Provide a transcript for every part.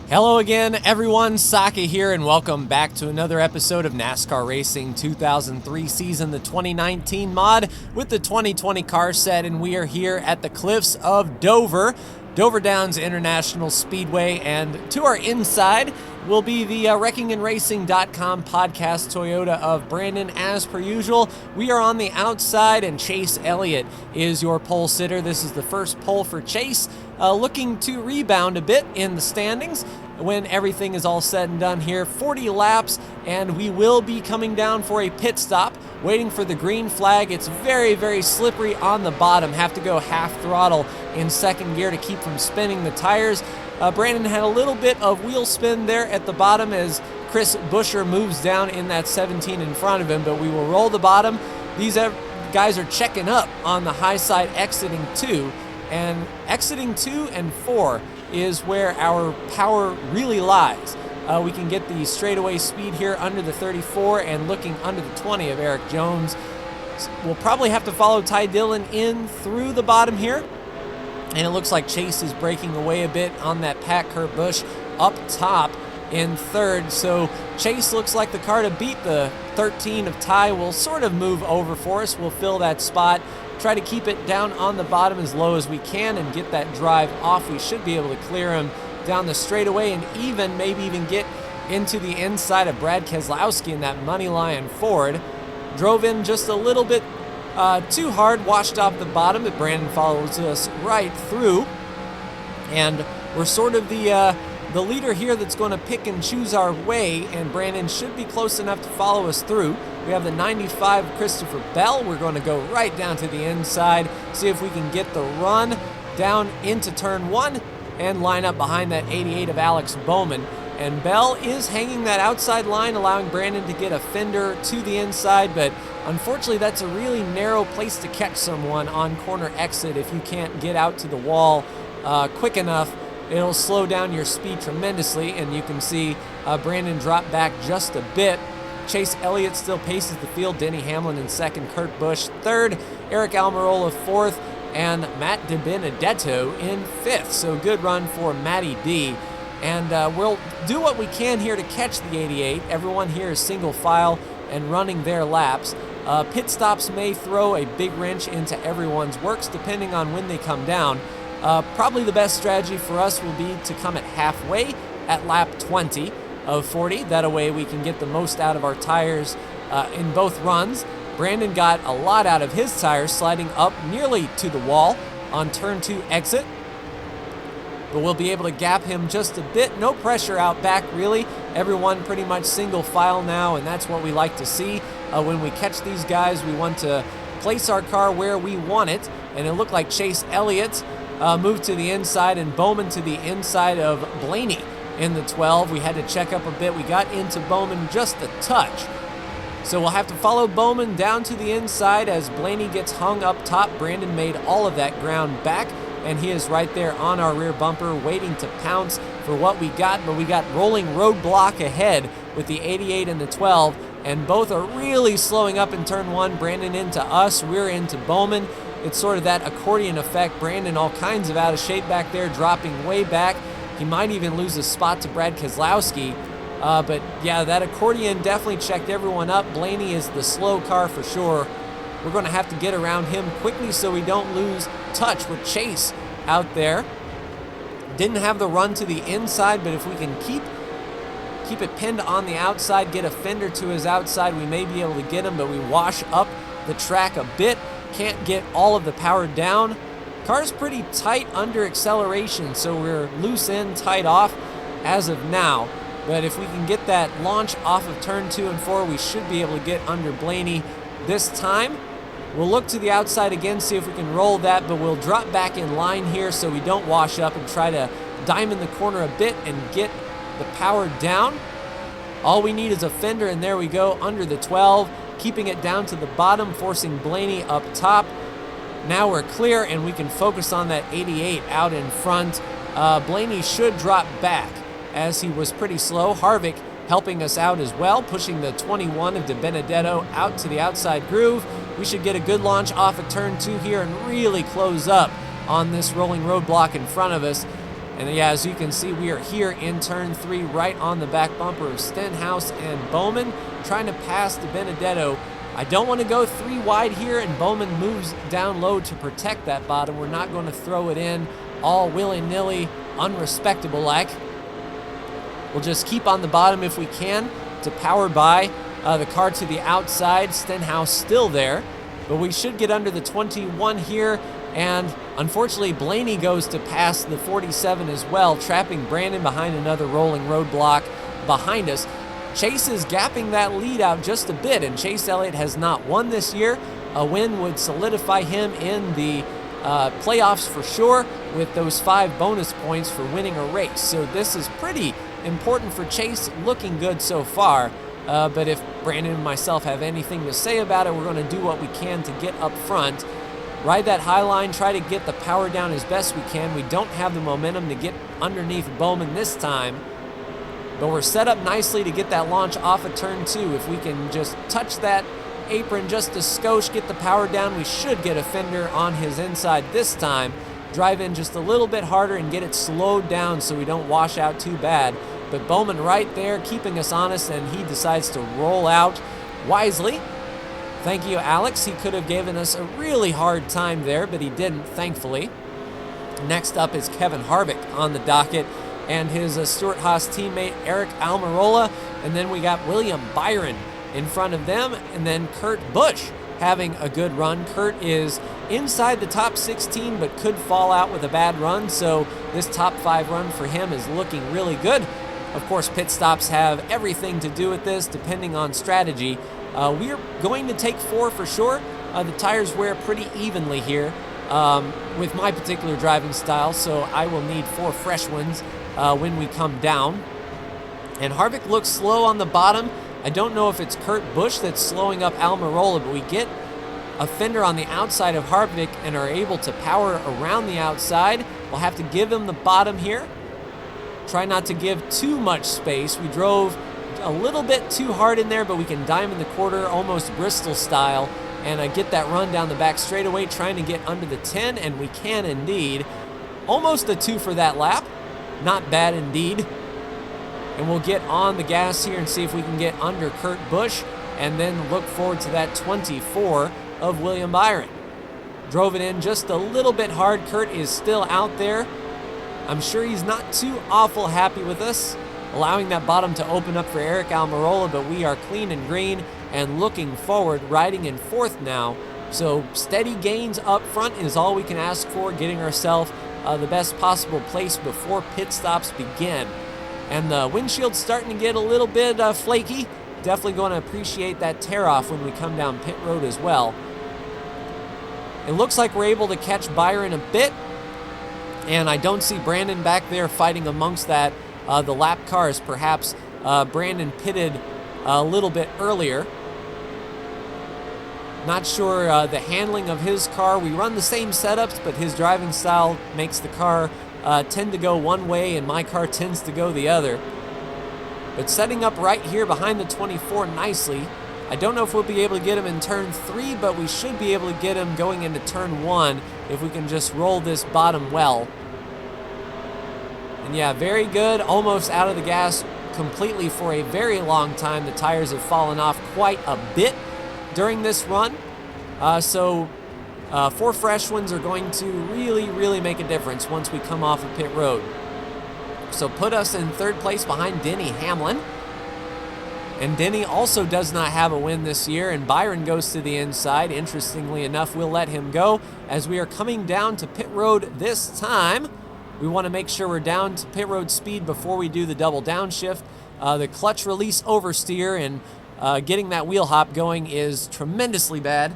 Hello again, everyone. Saki here, and welcome back to another episode of NASCAR Racing 2003 season, the 2019 mod with the 2020 car set, and we are here at the cliffs of Dover Downs International Speedway, and to our inside will be the WreckingandRacing.com podcast Toyota of Brandon. As per usual, we are on the outside, and Chase Elliott is your pole sitter. This is the first pole for Chase, looking to rebound a bit in the standings when everything is all said and done here. 40 laps, and we will be coming down for a pit stop, waiting for the green flag. It's very, very slippery on the bottom. Have to go half throttle in second gear to keep from spinning the tires. Brandon had a little bit of wheel spin there at the bottom as Chris Buescher moves down in that 17 in front of him, but we will roll the bottom. These guys are checking up on the high side, exiting 2, and exiting 2 and 4 is where our power really lies. We can get the straightaway speed here under the 34 and looking under the 20 of Eric Jones. We'll probably have to follow Ty Dillon in through the bottom here. And it looks like Chase is breaking away a bit on that Pat Kurt Busch up top in third. So Chase looks like the car to beat. The 13 of Ty will sort of move over for us. We'll fill that spot, try to keep it down on the bottom as low as we can and get that drive off. We should be able to clear him down the straightaway and maybe even get into the inside of Brad Keselowski in that money line Ford. Drove in just a little bit too hard, washed off the bottom, but Brandon follows us right through. And we're sort of the leader here that's going to pick and choose our way, and Brandon should be close enough to follow us through. We have the 95 Christopher Bell. We're going to go right down to the inside, see if we can get the run down into turn 1 and line up behind that 88 of Alex Bowman. And Bell is hanging that outside line, allowing Brandon to get a fender to the inside, but unfortunately that's a really narrow place to catch someone on corner exit. If you can't get out to the wall quick enough, it'll slow down your speed tremendously, and you can see Brandon drop back just a bit. Chase Elliott still paces the field. Denny Hamlin in second, Kurt Busch third, Eric Almirola fourth, and Matt DiBenedetto in fifth. So good run for Matty D. And we'll do what we can here to catch the 88. Everyone here is single file and running their laps. Pit stops may throw a big wrench into everyone's works depending on when they come down. Probably the best strategy for us will be to come at halfway at lap 20 of 40. That way we can get the most out of our tires in both runs. Brandon got a lot out of his tires, sliding up nearly to the wall on turn 2 exit. But we'll be able to gap him just a bit. No pressure out back, really. Everyone pretty much single file now, and that's what we like to see. When we catch these guys, we want to place our car where we want it, and it looked like Chase Elliott moved to the inside and Bowman to the inside of Blaney in the 12. We had to check up a bit. We got into Bowman just a touch. So we'll have to follow Bowman down to the inside as Blaney gets hung up top. Brandon made all of that ground back, and he is right there on our rear bumper waiting to pounce for what we got. But we got rolling roadblock ahead with the 88 and the 12, and both are really slowing up in turn 1. Brandon into us, we're into Bowman. It's sort of that accordion effect. Brandon all kinds of out of shape back there, dropping way back. He might even lose a spot to Brad Keselowski. But yeah, that accordion definitely checked everyone up. Blaney is the slow car for sure. We're going to have to get around him quickly so we don't lose touch with Chase out there. Didn't have the run to the inside, but if we can keep it pinned on the outside, get a fender to his outside, we may be able to get him, but we wash up the track a bit. Can't get all of the power down. Car's pretty tight under acceleration, so we're loose in, tight off as of now. But if we can get that launch off of turn 2 and 4, we should be able to get under Blaney this time. We'll look to the outside again, see if we can roll that, but we'll drop back in line here so we don't wash up and try to diamond the corner a bit and get the power down. All we need is a fender, and there we go, under the 12, keeping it down to the bottom, forcing Blaney up top. Now we're clear, and we can focus on that 88 out in front. Blaney should drop back as he was pretty slow. Harvick helping us out as well, pushing the 21 of DiBenedetto out to the outside groove. We should get a good launch off of turn 2 here and really close up on this rolling roadblock in front of us. And yeah, as you can see, we are here in turn 3, right on the back bumper of Stenhouse and Bowman, trying to pass to Benedetto. I don't want to go 3 wide here, and Bowman moves down low to protect that bottom. We're not going to throw it in all willy-nilly, unrespectable-like. We'll just keep on the bottom if we can to power by the car to the outside. Stenhouse still there, but we should get under the 21 here. And unfortunately, Blaney goes to pass the 47 as well, trapping Brandon behind another rolling roadblock behind us. Chase is gapping that lead out just a bit, and Chase Elliott has not won this year. A win would solidify him in the playoffs for sure, with those 5 bonus points for winning a race. So this is pretty important for Chase, looking good so far. But if Brandon and myself have anything to say about it, we're going to do what we can to get up front. Ride that high line, try to get the power down as best we can. We don't have the momentum to get underneath Bowman this time, but we're set up nicely to get that launch off of turn 2. If we can just touch that apron just a skosh, get the power down, we should get a fender on his inside this time. Drive in just a little bit harder and get it slowed down so we don't wash out too bad. But Bowman right there keeping us honest, and he decides to roll out wisely. Thank you, Alex. He could have given us a really hard time there, but he didn't, thankfully. Next up is Kevin Harvick on the docket and his Stuart Haas teammate Eric Almirola. And then we got William Byron in front of them, and then Kurt Busch having a good run. Kurt is inside the top 16, but could fall out with a bad run, so this top 5 run for him is looking really good. Of course, pit stops have everything to do with this, depending on strategy. We're going to take 4 for sure. The tires wear pretty evenly here with my particular driving style, so I will need 4 fresh ones when we come down. And Harvick looks slow on the bottom. I don't know if it's Kurt Busch that's slowing up Almirola, but we get a fender on the outside of Harvick and are able to power around the outside. We'll have to give him the bottom here. Try not to give too much space. We drove a little bit too hard in there, but we can diamond the quarter almost Bristol style and get that run down the back straightaway, trying to get under the 10, and we can indeed. Almost a 2 for that lap. Not bad indeed. And we'll get on the gas here and see if we can get under Kurt Busch, and then look forward to that 24 of William Byron. Drove it in just a little bit hard. Kurt is still out there. I'm sure he's not too awful happy with us, allowing that bottom to open up for Eric Almirola, but we are clean and green and looking forward, riding in 4th now. So steady gains up front is all we can ask for, getting ourselves the best possible place before pit stops begin. And the windshield's starting to get a little bit flaky. Definitely going to appreciate that tear off when we come down pit road as well. It looks like we're able to catch Byron a bit, and I don't see Brandon back there fighting amongst that. The lap cars, perhaps Brandon pitted a little bit earlier. Not sure the handling of his car. We run the same setups, but his driving style makes the car tend to go one way, and my car tends to go the other. But setting up right here behind the 24 nicely. I don't know if we'll be able to get him in turn 3, but we should be able to get him going into turn 1 if we can just roll this bottom well. And yeah, very good. Almost out of the gas completely for a very long time. The tires have fallen off quite a bit during this run. So 4 fresh ones are going to really make a difference once we come off of pit road. So put us in 3rd place behind Denny Hamlin. And Denny also does not have a win this year, and Byron goes to the inside. Interestingly enough, we'll let him go as we are coming down to pit road this time. We want to make sure we're down to pit road speed before we do the double downshift. The clutch release oversteer and getting that wheel hop going is tremendously bad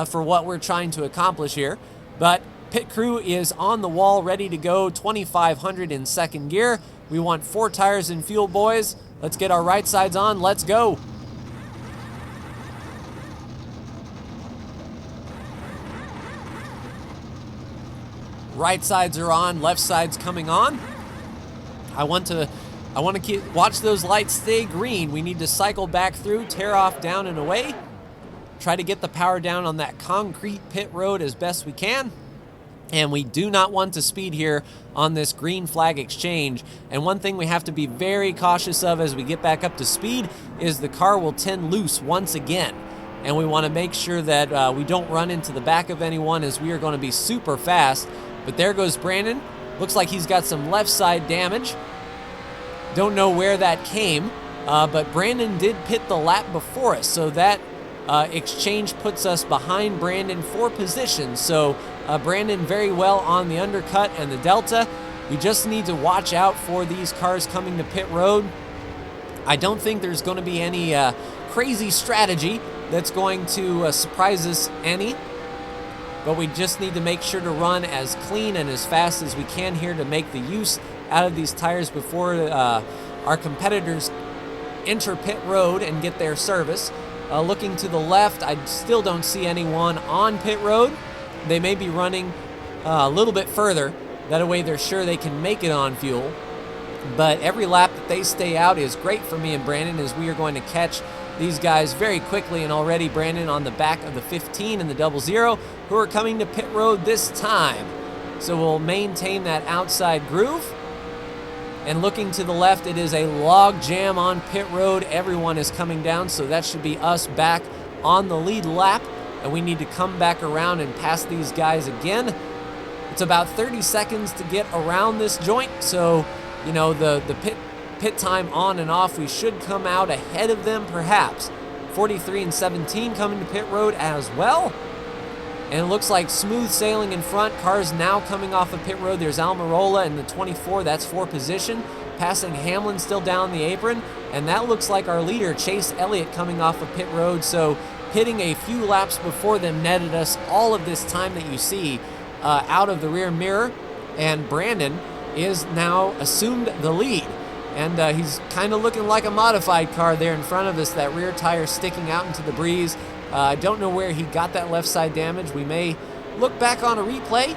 for what we're trying to accomplish here. But pit crew is on the wall, ready to go, 2,500 in 2nd gear. We want 4 tires and fuel, boys. Let's get our right sides on. Let's go. Right sides are on, left side's coming on. I want to watch those lights stay green. We need to cycle back through, tear off down and away. Try to get the power down on that concrete pit road as best we can. And we do not want to speed here on this green flag exchange. And one thing we have to be very cautious of as we get back up to speed is the car will tend loose once again. And we want to make sure that we don't run into the back of anyone, as we are going to be super fast. But there goes Brandon. Looks like he's got some left side damage. Don't know where that came, but Brandon did pit the lap before us. So that exchange puts us behind Brandon 4 positions. So Brandon very well on the undercut and the delta. We just need to watch out for these cars coming to pit road. I don't think there's going to be any crazy strategy that's going to surprise us any, but we just need to make sure to run as clean and as fast as we can here to make the use out of these tires before our competitors enter pit road and get their service. Looking to the left, I still don't see anyone on pit road. They may be running a little bit further. That way they're sure they can make it on fuel. But every lap that they stay out is great for me and Brandon, as we are going to catch these guys very quickly. And already Brandon on the back of the 15 and the 00, who are coming to pit road this time. So we'll maintain that outside groove. And looking to the left, it is a log jam on pit road. Everyone is coming down, so that should be us back on the lead lap. And we need to come back around and pass these guys again. It's about 30 seconds to get around this joint, so you know the pit time on and off, we should come out ahead of them perhaps. 43 and 17 coming to pit road as well. And it looks like smooth sailing in front. Cars now coming off of pit road. There's Almirola in the 24. That's 4 position. Passing Hamlin still down the apron. And that looks like our leader, Chase Elliott, coming off of pit road. So hitting a few laps before them netted us all of this time that you see out of the rear mirror. And Brandon is now assumed the lead. And he's kind of looking like a modified car there in front of us. That rear tire sticking out into the breeze. I don't know where he got that left side damage. We may look back on a replay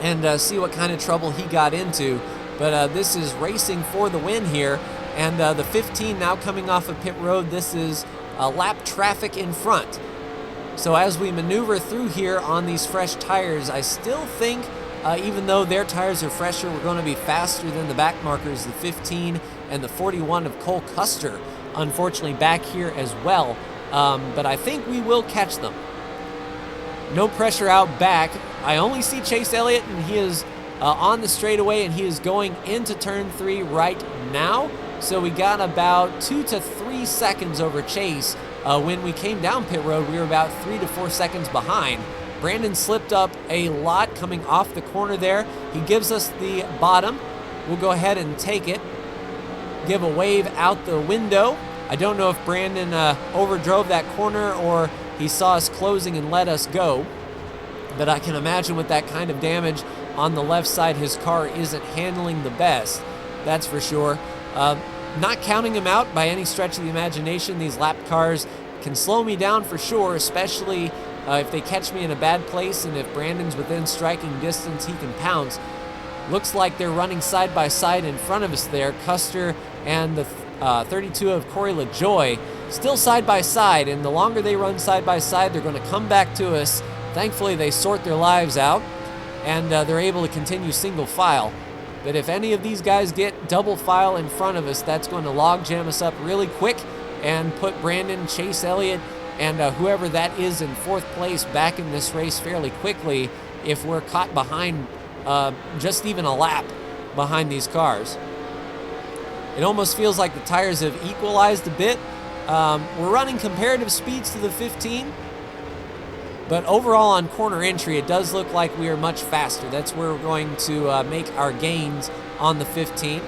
and see what kind of trouble he got into. But this is racing for the win here. And the 15 now coming off of pit road. This is lap traffic in front. So as we maneuver through here on these fresh tires, I still think, even though their tires are fresher, we're going to be faster than the back markers, the 15 and the 41 of Cole Custer, unfortunately back here as well. But I think we will catch them. No pressure out back. I only see Chase Elliott, and he is on the straightaway, and he is going into turn 3 right now. So we got about 2 to 3 seconds over Chase. When we came down pit road, we were about 3 to 4 seconds behind. Brandon slipped up a lot coming off the corner there. He gives us the bottom. We'll go ahead and take it. Give a wave out the window. I don't know if Brandon overdrove that corner or he saw us closing and let us go. But I can imagine with that kind of damage on the left side, his car isn't handling the best. That's for sure. Not counting him out by any stretch of the imagination. These lap cars can slow me down for sure, especially if they catch me in a bad place, and if Brandon's within striking distance, he can pounce. Looks like they're running side by side in front of us there. Custer and the 32 of Corey LaJoy still side by side, and the longer they run side by side, they're going to come back to us. Thankfully, they sort their lives out, and they're able to continue single file. But if any of these guys get double file in front of us, that's going to log jam us up really quick and put Brandon, Chase Elliott, and whoever that is in 4th place back in this race fairly quickly if we're caught behind just even a lap behind these cars. It almost feels like the tires have equalized a bit. We're running comparative speeds to the 15, but overall on corner entry, it does look like we are much faster. That's where we're going to make our gains on the 15.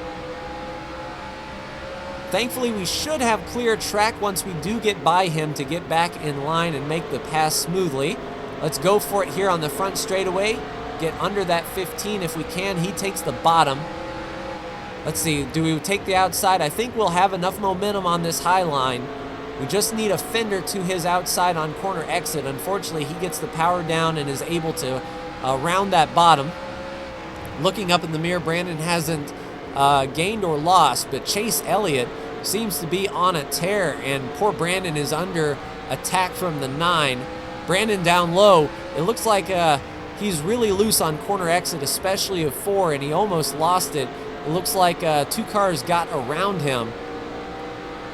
Thankfully, we should have clear track once we do get by him to get back in line and make the pass smoothly. Let's go for it here on the front straightaway. Get under that 15 if we can. He takes the bottom. Let's see, do we take the outside? I think we'll have enough momentum on this high line. We just need a fender to his outside on corner exit. Unfortunately, he gets the power down and is able to round that bottom. Looking up in the mirror, Brandon hasn't gained or lost, but Chase Elliott seems to be on a tear, and poor Brandon is under attack from the 9. Brandon down low. It looks like he's really loose on corner exit, especially of 4, and he almost lost it. It looks like 2 cars got around him.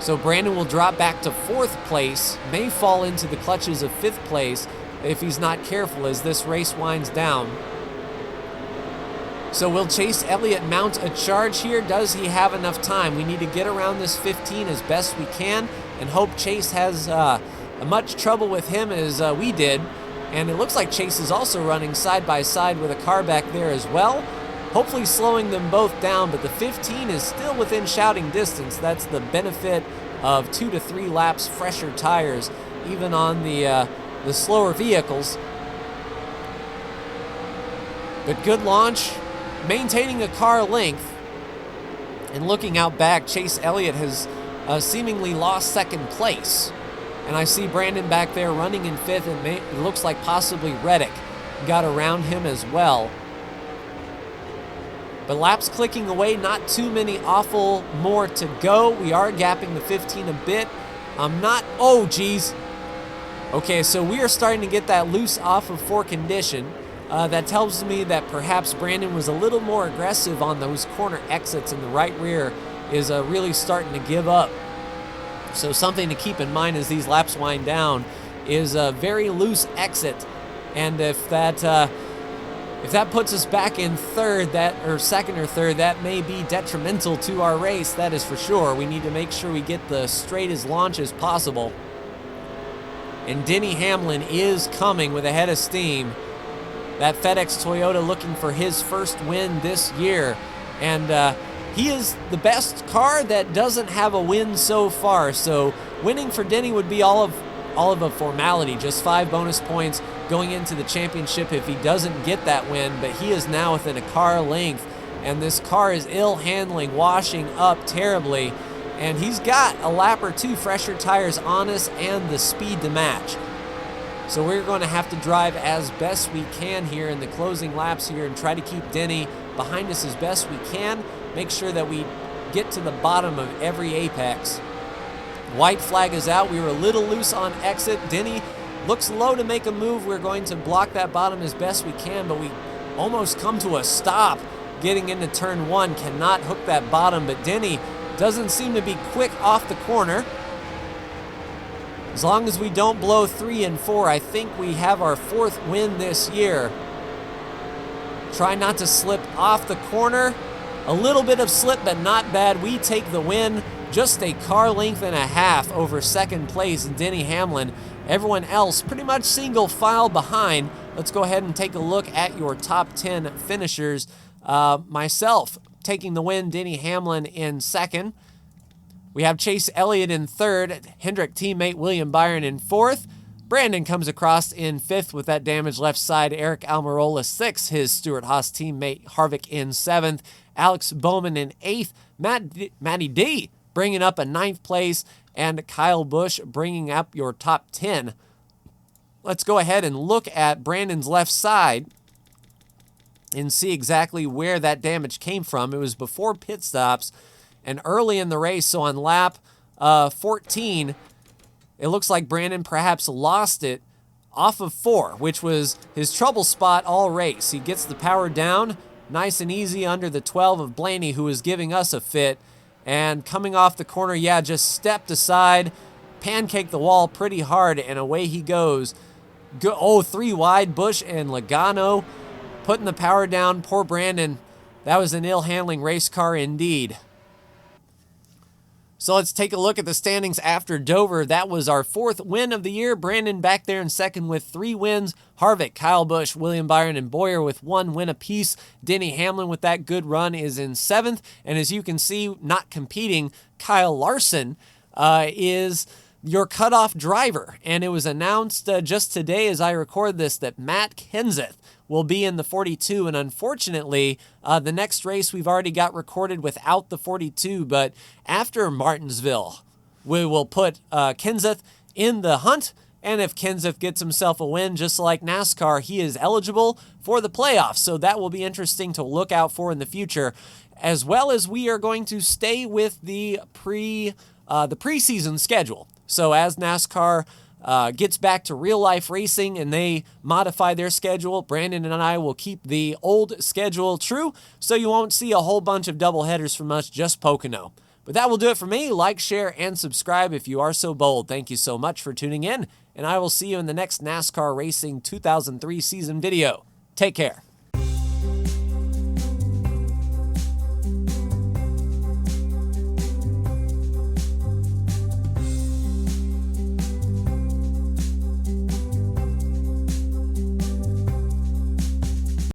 So Brandon will drop back to 4th place, may fall into the clutches of 5th place if he's not careful as this race winds down. So will Chase Elliott mount a charge here? Does he have enough time? We need to get around this 15 as best we can and hope Chase has much trouble with him as we did. And it looks like Chase is also running side by side with a car back there as well, hopefully slowing them both down, but the 15 is still within shouting distance. That's the benefit of 2 to 3 laps fresher tires, even on the slower vehicles. But good launch, maintaining a car length, and looking out back, Chase Elliott has seemingly lost 2nd place. And I see Brandon back there running in 5th, and it looks like possibly Reddick got around him as well. But laps clicking away, not too many awful more to go. We are gapping the 15 a bit. Oh geez. Okay, so we are starting to get that loose off of 4 condition. That tells me that perhaps Brandon was a little more aggressive on those corner exits, and the right rear is really starting to give up. So something to keep in mind as these laps wind down is a very loose exit, and if that puts us back in 3rd, or 2nd or 3rd, that may be detrimental to our race. That is for sure. We need to make sure we get the straightest launch as possible. And Denny Hamlin is coming with a head of steam. That FedEx Toyota looking for his first win this year, and he is the best car that doesn't have a win so far. So winning for Denny would be all of a formality, just 5 bonus points going into the championship if he doesn't get that win. But he is now within a car length, and this car is ill handling, washing up terribly, and he's got a lap or 2 fresher tires on us and the speed to match. So we're going to have to drive as best we can here in the closing laps here and try to keep Denny behind us as best we can. Make sure that we get to the bottom of every apex. White flag is out. We were a little loose on exit. Denny looks low to make a move. We're going to block that bottom as best we can, but we almost come to a stop getting into turn 1. Cannot hook that bottom, but Denny doesn't seem to be quick off the corner. As long as we don't blow 3 and 4, I think we have our 4th win this year. Try not to slip off the corner. A little bit of slip, but not bad. We take the win, just a car length and a half over 2nd place, Denny Hamlin. Everyone else pretty much single file behind. Let's go ahead and take a look at your top 10 finishers. Myself taking the win, Denny Hamlin in 2nd. We have Chase Elliott in 3rd, Hendrick teammate William Byron in 4th. Brandon comes across in 5th with that damaged left side. Eric Almirola 6th, his Stewart Haas teammate Harvick in 7th. Alex Bowman in 8th. Matty D bringing up a 9th place, and Kyle Busch bringing up your top 10. Let's go ahead and look at Brandon's left side and see exactly where that damage came from. It was before pit stops and early in the race, so on lap 14, it looks like Brandon perhaps lost it off of 4, which was his trouble spot all race. He gets the power down, nice and easy under the 12 of Blaney, who was giving us a fit. And coming off the corner, yeah, just stepped aside, pancaked the wall pretty hard, and away he goes. 3 wide, Busch and Logano putting the power down. Poor Brandon. That was an ill-handling race car indeed. So let's take a look at the standings after Dover. That was our 4th win of the year. Brandon back there in 2nd with 3 wins. Harvick, Kyle Busch, William Byron, and Boyer with 1 win apiece. Denny Hamlin with that good run is in 7th. And as you can see, not competing, Kyle Larson is your cutoff driver. And it was announced just today as I record this that Matt Kenseth will be in the 42, and unfortunately, the next race we've already got recorded without the 42, but after Martinsville, we will put Kenseth in the hunt, and if Kenseth gets himself a win, just like NASCAR, he is eligible for the playoffs, so that will be interesting to look out for in the future, as well as we are going to stay with the preseason schedule. So as NASCAR gets back to real life racing and they modify their schedule, Brandon and I will keep the old schedule true, so you won't see a whole bunch of double headers from us, just Pocono. But that will do it for me. Like, share, and subscribe if you are so bold. Thank you so much for tuning in, and I will see you in the next NASCAR Racing 2003 season video. Take care.